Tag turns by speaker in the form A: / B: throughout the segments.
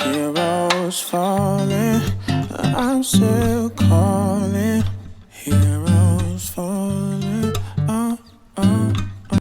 A: Heroes falling, I'm still calling. Heroes falling,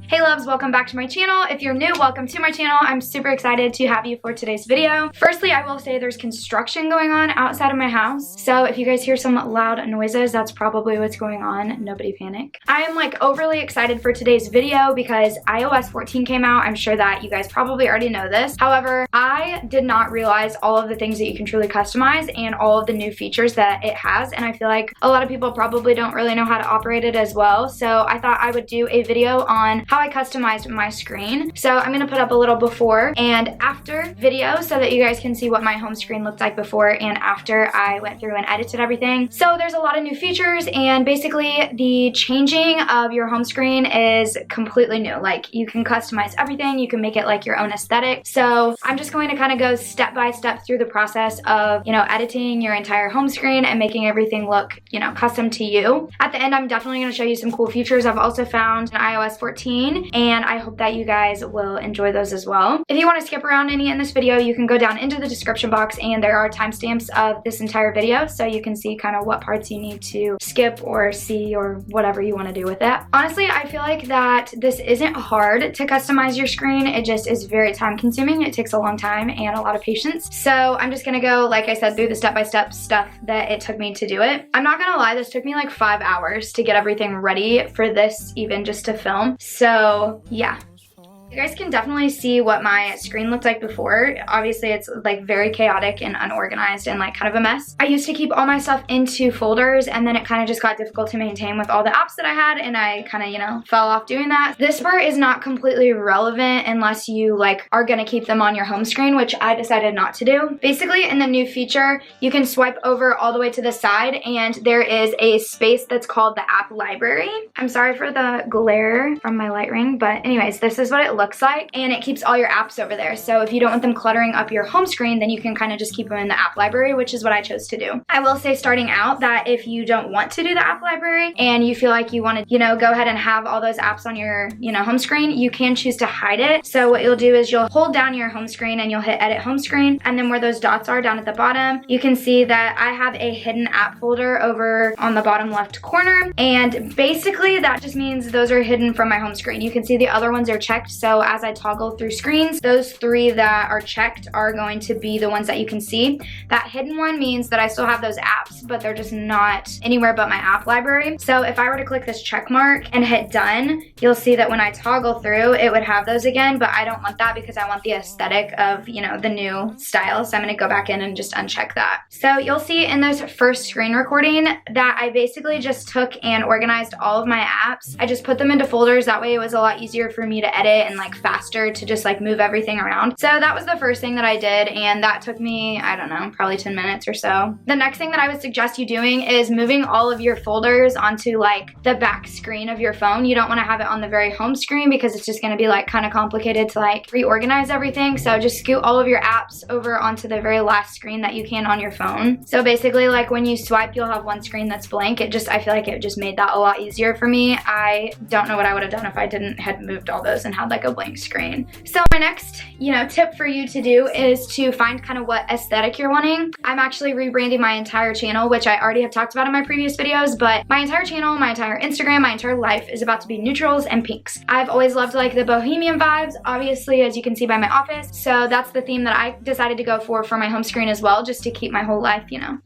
B: Hey loves, welcome back to my channel. If you're new, welcome to my channel. I'm super excited to have you for today's video. Firstly, I will say there's construction going on outside of my house. So if you guys hear some loud noises, that's probably what's going on. Nobody panic. I am like overly excited for today's video because iOS 14 came out. I'm sure that you guys probably already know this. However, I did not realize all of the things that you can truly customize and all of the new features that it has. And I feel like a lot of people probably don't really know how to operate it as well. So I thought I would do a video on how I customized my screen. So I'm gonna put up a little before and after video so that you guys can see what my home screen looked like before and after I went through and edited everything. So there's a lot of new features, and basically the changing of your home screen is completely new. Like, you can customize everything, you can make it like your own aesthetic. So I'm just going to kind of go step by step through the process of, you know, editing your entire home screen and making everything look, you know, custom to you. At the end, I'm definitely going to show you some cool features I've also found in iOS 14, and I hope that you guys will enjoy those as well. If you want to skip around any in this video, you can go down into the description box and there are timestamps of this entire video so you can see kind of what parts you need to skip or see or whatever you want to do with it. Honestly, I feel like that this isn't hard to customize your screen. It just is very time consuming. It takes a long time and a lot of patience. So I'm just gonna go, like I said, through the step-by-step stuff that it took me to do it. I'm not gonna lie, this took me like 5 hours to get everything ready for this, even just to film. So yeah. You guys can definitely see what my screen looked like before. Obviously, it's like very chaotic and unorganized and like kind of a mess. I used to keep all my stuff into folders, and then it kind of just got difficult to maintain with all the apps that I had, and I kind of, you know, fell off doing that. This part is not completely relevant unless you like are gonna keep them on your home screen, which I decided not to do. Basically, in the new feature, you can swipe over all the way to the side, and there is a space that's called the app library. I'm sorry for the glare from my light ring, but anyways, this is what it looks like, and it keeps all your apps over there. So if you don't want them cluttering up your home screen, then you can kind of just keep them in the app library, which is what I chose to do. I will say starting out that if you don't want to do the app library and you feel like you want to, you know, go ahead and have all those apps on your, you know, home screen, you can choose to hide it. So what you'll do is you'll hold down your home screen and you'll hit edit home screen, and then where those dots are down at the bottom, you can see that I have a hidden app folder over on the bottom left corner, and basically that just means those are hidden from my home screen. You can see the other ones are checked, so as I toggle through screens, those 3 that are checked are going to be the ones that you can see. That hidden one means that I still have those apps, but they're just not anywhere but my app library. So if I were to click this check mark and hit done, you'll see that when I toggle through, it would have those again, but I don't want that because I want the aesthetic of, you know, the new style. So I'm gonna go back in and just uncheck that. So you'll see in this first screen recording that I basically just took and organized all of my apps. I just put them into folders. That way it was a lot easier for me to edit and like faster to just like move everything around. So that was the first thing that I did, and that took me, I don't know, probably 10 minutes or so. The next thing that I would suggest you doing is moving all of your folders onto like the back screen of your phone. You don't want to have it on the very home screen because it's just going to be like kind of complicated to like reorganize everything. So just scoot all of your apps over onto the very last screen that you can on your phone. So basically, like when you swipe, you'll have one screen that's blank. I feel like it just made that a lot easier for me. I don't know what I would have done if I didn't had moved all those and had like a blank screen. So my next, you know, tip for you to do is to find kind of what aesthetic you're wanting. I'm actually rebranding my entire channel, which I already have talked about in my previous videos, but my entire channel, my entire Instagram, my entire life is about to be neutrals and pinks. I've always loved like the bohemian vibes, obviously, as you can see by my office. So that's the theme that I decided to go for my home screen as well, just to keep my whole life, you know,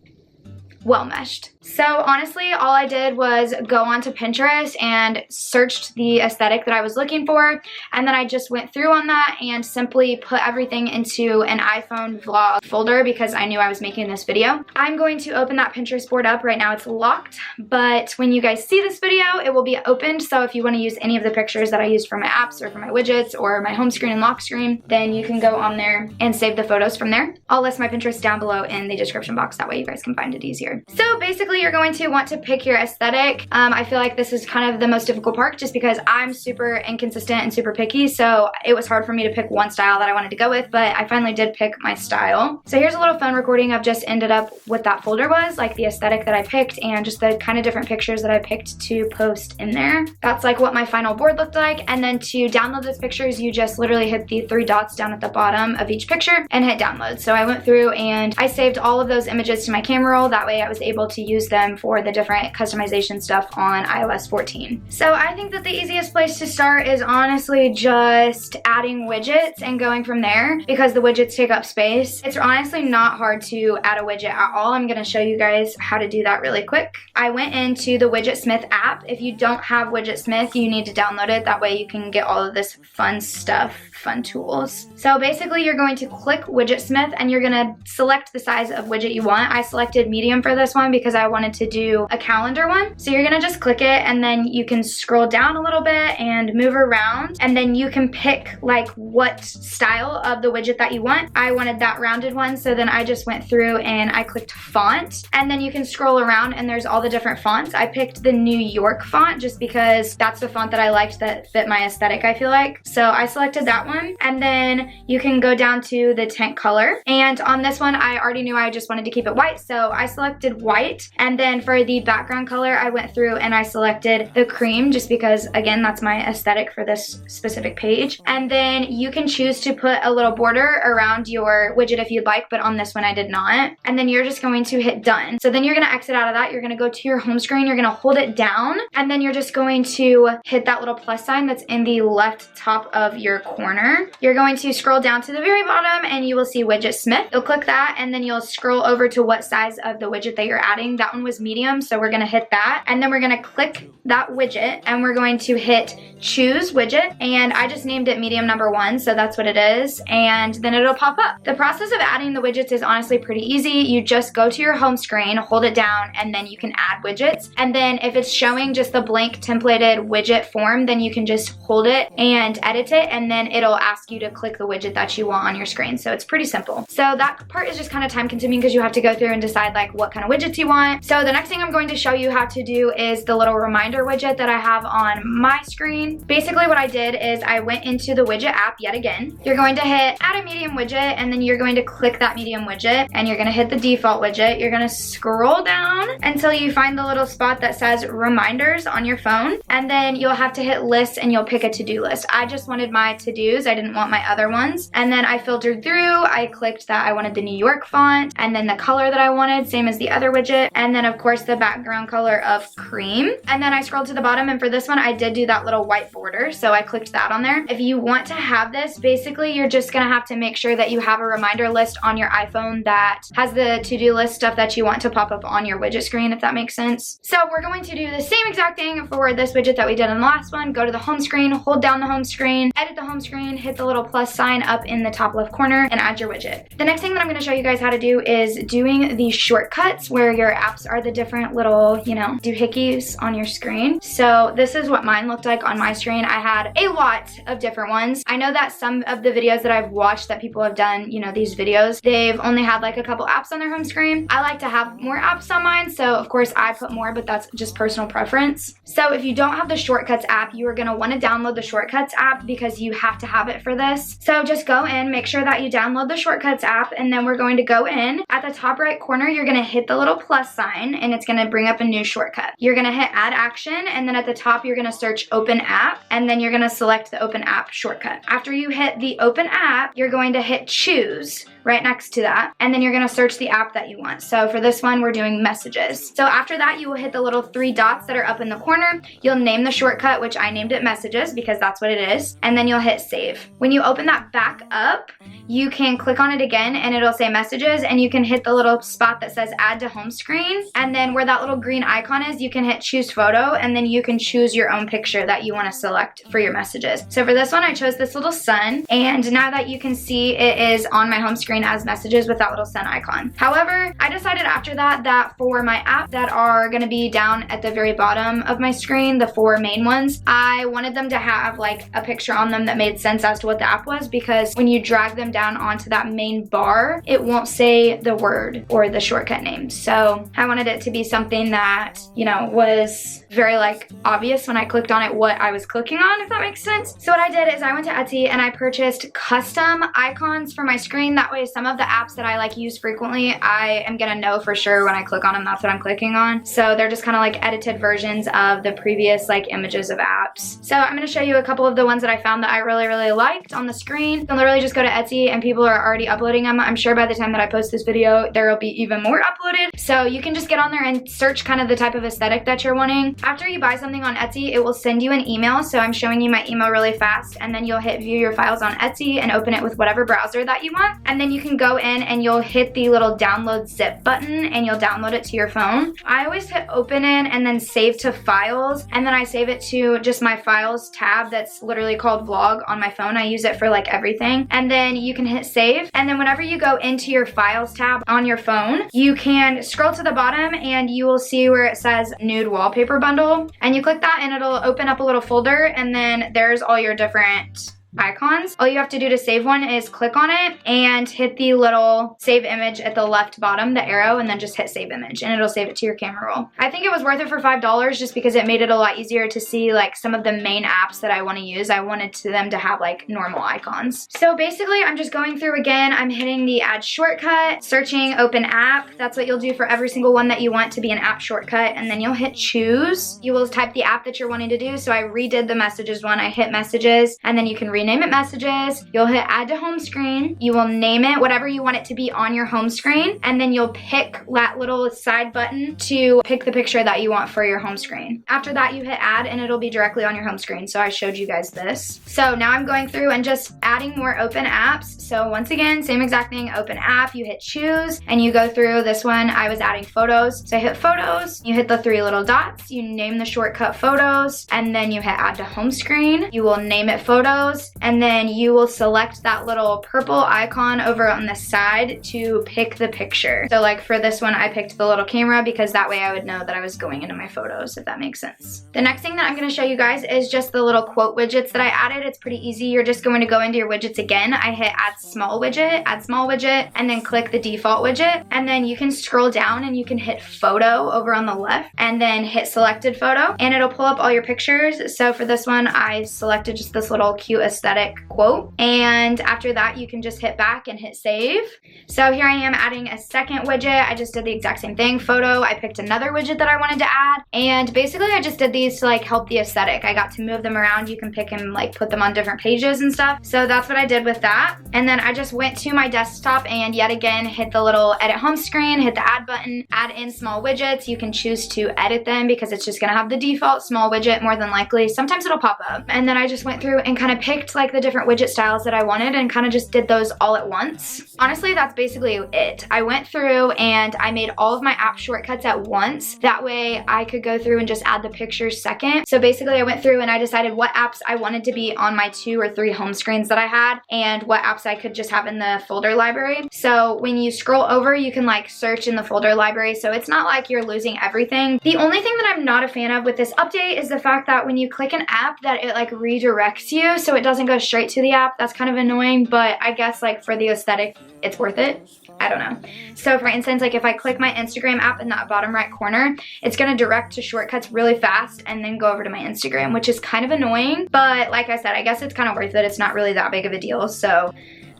B: well meshed. So honestly, all I did was go onto Pinterest and searched the aesthetic that I was looking for, and then I just went through on that and simply put everything into an iPhone vlog folder because I knew I was making this video. I'm going to open that Pinterest board up. Right now it's locked, but when you guys see this video, it will be opened. So if you want to use any of the pictures that I used for my apps or for my widgets or my home screen and lock screen, then you can go on there and save the photos from there. I'll list my Pinterest down below in the description box. That way you guys can find it easier. here. So basically you're going to want to pick your aesthetic. I feel like this is kind of the most difficult part just because I'm super inconsistent and super picky, so it was hard for me to pick one style that I wanted to go with, but I finally did pick my style. So here's a little phone recording of just ended up what that folder was, like the aesthetic that I picked and just the kind of different pictures that I picked to post in there. That's like what my final board looked like. And then to download those pictures, you just literally hit the 3 dots down at the bottom of each picture and hit download. So I went through and I saved all of those images to my camera roll. That way I was able to use them for the different customization stuff on iOS 14. So I think that the easiest place to start is honestly just adding widgets and going from there because the widgets take up space. It's honestly not hard to add a widget at all. I'm going to show you guys how to do that really quick. I went into the Widgetsmith app. If you don't have Widgetsmith, you need to download it. That way you can get all of this fun stuff, fun tools. So basically you're going to click Widgetsmith and you're going to select the size of widget you want. I selected medium for this one because I wanted to do a calendar one. So you're going to just click it and then you can scroll down a little bit and move around and then you can pick like what style of the widget that you want. I wanted that rounded one, so then I just went through and I clicked font and then you can scroll around and there's all the different fonts. I picked the New York font just because that's the font that I liked that fit my aesthetic, I feel like. So I selected that one and then you can go down to the tint color, and on this one I already knew I just wanted to keep it white, so I selected white. And then for the background color I went through and I selected the cream just because again that's my aesthetic for this specific page. And then you can choose to put a little border around your widget if you'd like, but on this one I did not. And then you're just going to hit done. So then you're going to exit out of that, you're going to go to your home screen, you're going to hold it down, and then you're just going to hit that little plus sign that's in the left top of your corner. You're going to scroll down to the very bottom and you will see Widgetsmith. You'll click that and then you'll scroll over to what size of the widget that you're adding. That one was medium, so we're going to hit that, and then we're going to click that widget and we're going to hit choose widget, and I just named it medium number 1, so that's what it is, and then it'll pop up. The process of adding the widgets is honestly pretty easy. You just go to your home screen, hold it down, and then you can add widgets. And then if it's showing just the blank templated widget form, then you can just hold it and edit it, and then it'll ask you to click the widget that you want on your screen. So it's pretty simple. So that part is just kind of time consuming because you have to go through and decide like what kind of widgets you want. So the next thing I'm going to show you how to do is the little reminder widget that I have on my screen. Basically what I did is I went into the widget app yet again. You're going to hit add a medium widget, and then you're going to click that medium widget and you're going to hit the default widget. You're going to scroll down until you find the little spot that says reminders on your phone, and then you'll have to hit list and you'll pick a to-do list. I just wanted my to-dos. I didn't want my other ones. And then I filtered through. I clicked that I wanted the New York font and then the color that I wanted, same as the other widget, and then of course the background color of cream. And then I scrolled to the bottom, and for this one I did do that little white border, so I clicked that on there. If you want to have this, basically you're just gonna have to make sure that you have a reminder list on your iPhone that has the to-do list stuff that you want to pop up on your widget screen, if that makes sense. So we're going to do the same exact thing for this widget that we did in the last one. Go to the home screen, hold down the home screen, edit the home screen, hit the little plus sign up in the top left corner, and add your widget. The next thing that I'm going to show you guys how to do is doing the shortcuts where your apps are the different little, you know, doohickeys on your screen. So this is what mine looked like on my screen. I had a lot of different ones. I know that some of the videos that I've watched that people have done, you know, these videos, they've only had like a couple apps on their home screen. I like to have more apps on mine, so of course I put more, but that's just personal preference. So if you don't have the Shortcuts app, you are going to want to download the Shortcuts app because you have to have it for this. So just go in, make sure that you download the Shortcuts app, and then we're going to go in. At the top right corner, you're going to hit the little plus sign, and it's going to bring up a new shortcut. You're going to hit add action, and then at the top you're going to search open app, and then you're going to select the open app shortcut. After you hit the open app, you're going to hit choose right next to that, and then you're going to search the app that you want. So for this one, we're doing messages. So after that, you will hit the little 3 dots that are up in the corner. You'll name the shortcut, which I named it messages because that's what it is, and then you'll hit save. When you open that back up, you can click on it again and it'll say messages, and you can hit the little spot that says add to home screen, and then where that little green icon is, you can hit choose photo, and then you can choose your own picture that you want to select for your messages. So for this one, I chose this little sun, and now that you can see it is on my home screen as messages with that little sun icon. However, I decided after that for my app that are going to be down at the very bottom of my screen, the 4 main ones, I wanted them to have like a picture on them that made sense as to what the app was, because when you drag them down onto that main bar, it won't say the word or the shortcut name. name. So I wanted it to be something that, you know, was very like obvious when I clicked on it what I was clicking on, if that makes sense. So what I did is I went to Etsy and I purchased custom icons for my screen. That way some of the apps that I like use frequently, I am gonna know for sure when I click on them that's what I'm clicking on. So they're just kind of like edited versions of the previous like images of apps. So I'm gonna show you a couple of the ones that I found that I really liked on the screen. You can literally just go to Etsy and people are already uploading them. I'm sure by the time that I post this video, there will be even more uploaded. So you can just get on there and search kind of the type of aesthetic that you're wanting. After you buy something on Etsy, it will send you an email. So I'm showing you my email really fast, and then you'll hit view your files on Etsy and open it with whatever browser that you want. And then you can go in and you'll hit the little download zip button and you'll download it to your phone. I always hit open in and then save to files, and then I save it to just my files tab that's literally called vlog on my phone. I use it for like everything. And then you can hit save, and then whenever you go into your files tab on your phone, you can scroll to the bottom and you will see where it says nude wallpaper bundle, and you click that and it'll open up a little folder, and then there's all your different icons. All you have to do to save one is click on it and hit the little save image at the left bottom, the arrow, and then just hit save image and it'll save it to your camera roll. I think it was worth it for $5 just because it made it a lot easier to see like some of the main apps that I want to use. I wanted them to have like normal icons. So basically I'm just going through again, I'm hitting the add shortcut, searching open app. That's what you'll do for every single one that you want to be an app shortcut, and then you'll hit choose. You will type the app that you're wanting to do. So I redid the messages one. I hit messages, and then you can rename it messages. You'll hit add to home screen. You will name it whatever you want it to be on your home screen, and then you'll pick that little side button to pick the picture that you want for your home screen. After that you hit add and it'll be directly on your home screen. So I showed you guys this. So now I'm going through and just adding more open apps. So once again, same exact thing, open app, you hit choose and you go through this one. I was adding photos. So I hit photos, you hit the three little dots, you name the shortcut photos, and then you hit add to home screen. You will name it photos, and then you will select that little purple icon over on the side to pick the picture. So like for this one, I picked the little camera because that way I would know that I was going into my photos, if that makes sense. The next thing that I'm gonna show you guys is just the little quote widgets that I added. It's pretty easy. You're just going to go into your widgets again. I hit add small widget, and then click the default widget. And then you can scroll down and you can hit photo over on the left and then hit selected photo, and it'll pull up all your pictures. So for this one, I selected just this little cute aesthetic quote, and after that you can just hit back and hit save. So here I am adding a second widget. I just did the exact same thing. Photo, I picked another widget that I wanted to add, and basically I just did these to like help the aesthetic. I got to move them around. You can pick and like put them on different pages and stuff. So that's what I did with that. And then I just went to my desktop and yet again hit the little edit home screen, hit the add button, add in small widgets. You can choose to edit them because it's just gonna have the default small widget more than likely. Sometimes it'll pop up. And then I just went through and kind of picked like the different widget styles that I wanted and kind of just did those all at once. Honestly, that's basically it. I went through and I made all of my app shortcuts at once. That way I could go through and just add the pictures second. So basically I went through and I decided what apps I wanted to be on my 2 or 3 home screens that I had and what apps I could just have in the folder library. So when you scroll over, you can like search in the folder library. So it's not like you're losing everything. The only thing that I'm not a fan of with this update is the fact that when you click an app that it like redirects you, so it doesn't go straight to the app. That's kind of annoying, but I guess like for the aesthetic, it's worth it. I don't know. So for instance, like if I click my Instagram app in that bottom right corner, it's gonna direct to shortcuts really fast and then go over to my Instagram, which is kind of annoying. But like I said, I guess it's kind of worth it. It's not really that big of a deal. So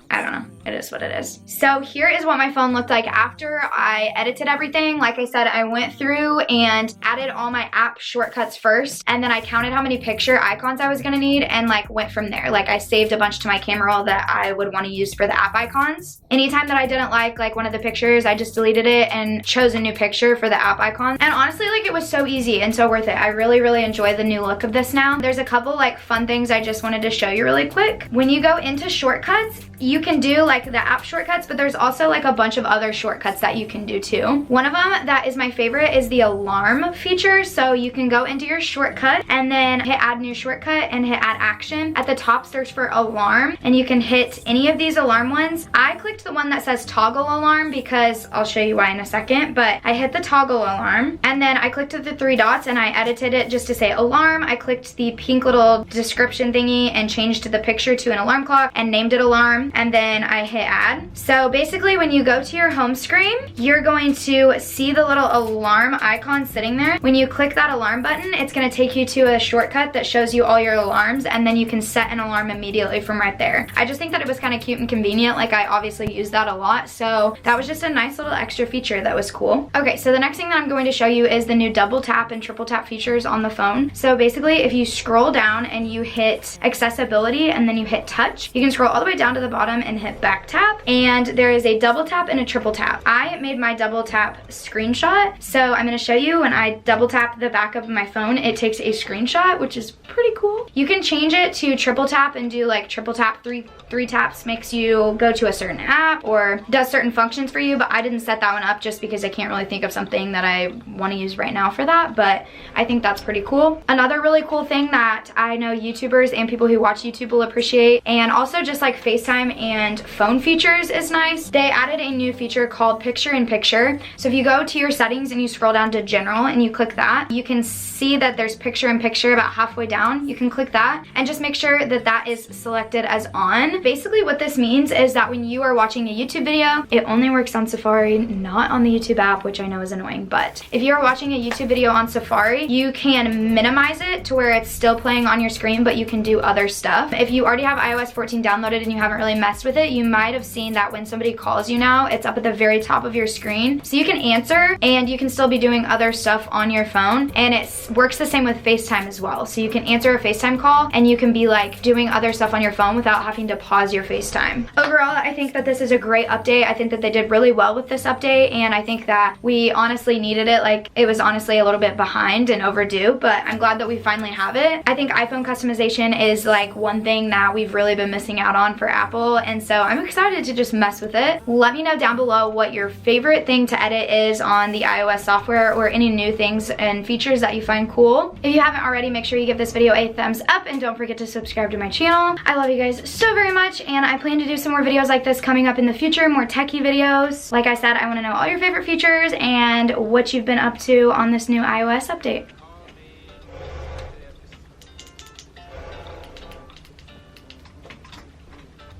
B: I don't know. It is what it is. So here is what my phone looked like after I edited everything. Like I said, I went through and added all my app shortcuts first, and then I counted how many picture icons I was gonna need and like went from there. Like I saved a bunch to my camera roll that I would want to use for the app icons. Anytime that I didn't like one of the pictures, I just deleted it and chose a new picture for the app icon. And honestly, like it was so easy and so worth it. I really enjoy the new look of this now. There's a couple like fun things I just wanted to show you really quick. When you go into shortcuts, you can do like the app shortcuts, but there's also like a bunch of other shortcuts that you can do too. One of them that is my favorite is the alarm feature. So you can go into your shortcut and then hit add new shortcut and hit add action. At the top, search for alarm, and you can hit any of these alarm ones. I clicked the one that says toggle alarm because I'll show you why in a second, but I hit the toggle alarm and then I clicked the 3 dots and I edited it just to say alarm. I clicked the pink little description thingy and changed the picture to an alarm clock and named it alarm. And and then I hit add. So basically when you go to your home screen, you're going to see the little alarm icon sitting there. When you click that alarm button, it's gonna take you to a shortcut that shows you all your alarms, and then you can set an alarm immediately from right there. I just think that it was kind of cute and convenient. Like, I obviously use that a lot, so that was just a nice little extra feature that was cool. Okay, so the next thing that I'm going to show you is the new double tap and triple tap features on the phone. So basically, if you scroll down and you hit accessibility and then you hit touch, you can scroll all the way down to the bottom and hit back tap, and there is a double tap and a triple tap. I made my double tap screenshot, so I'm going to show you when I double tap the back of my phone, it takes a screenshot, which is pretty cool. You can change it to triple tap and do like triple tap, three taps makes you go to a certain app or does certain functions for you, but I didn't set that one up just because I can't really think of something that I want to use right now for that, but I think that's pretty cool. Another really cool thing that I know YouTubers and people who watch YouTube will appreciate, and also just like FaceTime and phone features is nice. They added a new feature called picture in picture. So if you go to your settings and you scroll down to general and you click that, you can see that there's picture in picture about halfway down. You can click that and just make sure that that is selected as on. Basically what this means is that when you are watching a YouTube video, it only works on Safari, not on the YouTube app, which I know is annoying, but if you're watching a YouTube video on Safari, you can minimize it to where it's still playing on your screen, but you can do other stuff. If you already have iOS 14 downloaded and you haven't really messed with it, you might have seen that when somebody calls you now, it's up at the very top of your screen. So you can answer and you can still be doing other stuff on your phone, and it works the same with FaceTime as well. So you can answer a FaceTime call and you can be like doing other stuff on your phone without having to pause your FaceTime. Overall, I think that this is a great update. I think that they did really well with this update, and I think that we honestly needed it. Like, it was honestly a little bit behind and overdue, but I'm glad that we finally have it. I think iPhone customization is like one thing that we've really been missing out on for Apple, and so I'm excited to just mess with it. Let me know down below what your favorite thing to edit is on the iOS software, or any new things and features that you find cool. If you haven't already, make sure you give this video a thumbs up and don't forget to subscribe to my channel. I love you guys so very much, and I plan to do some more videos like this coming up in the future, more techie videos. Like I said, I want to know all your favorite features and what you've been up to on this new iOS update.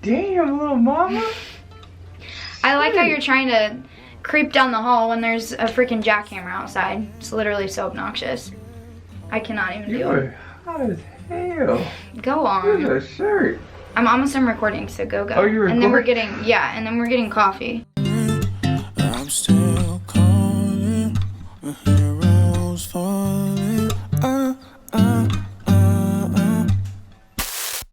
C: Damn, little mama.
B: I like how you're trying to creep down the hall when there's a freaking jackhammer outside. It's literally so obnoxious. I cannot even do it.
C: Hot as hell.
B: Go on.
C: Here's a shirt.
B: I'm almost done recording, so go.
C: Oh, you're
B: And then we're
C: recording?
B: getting, yeah, and then we're getting coffee.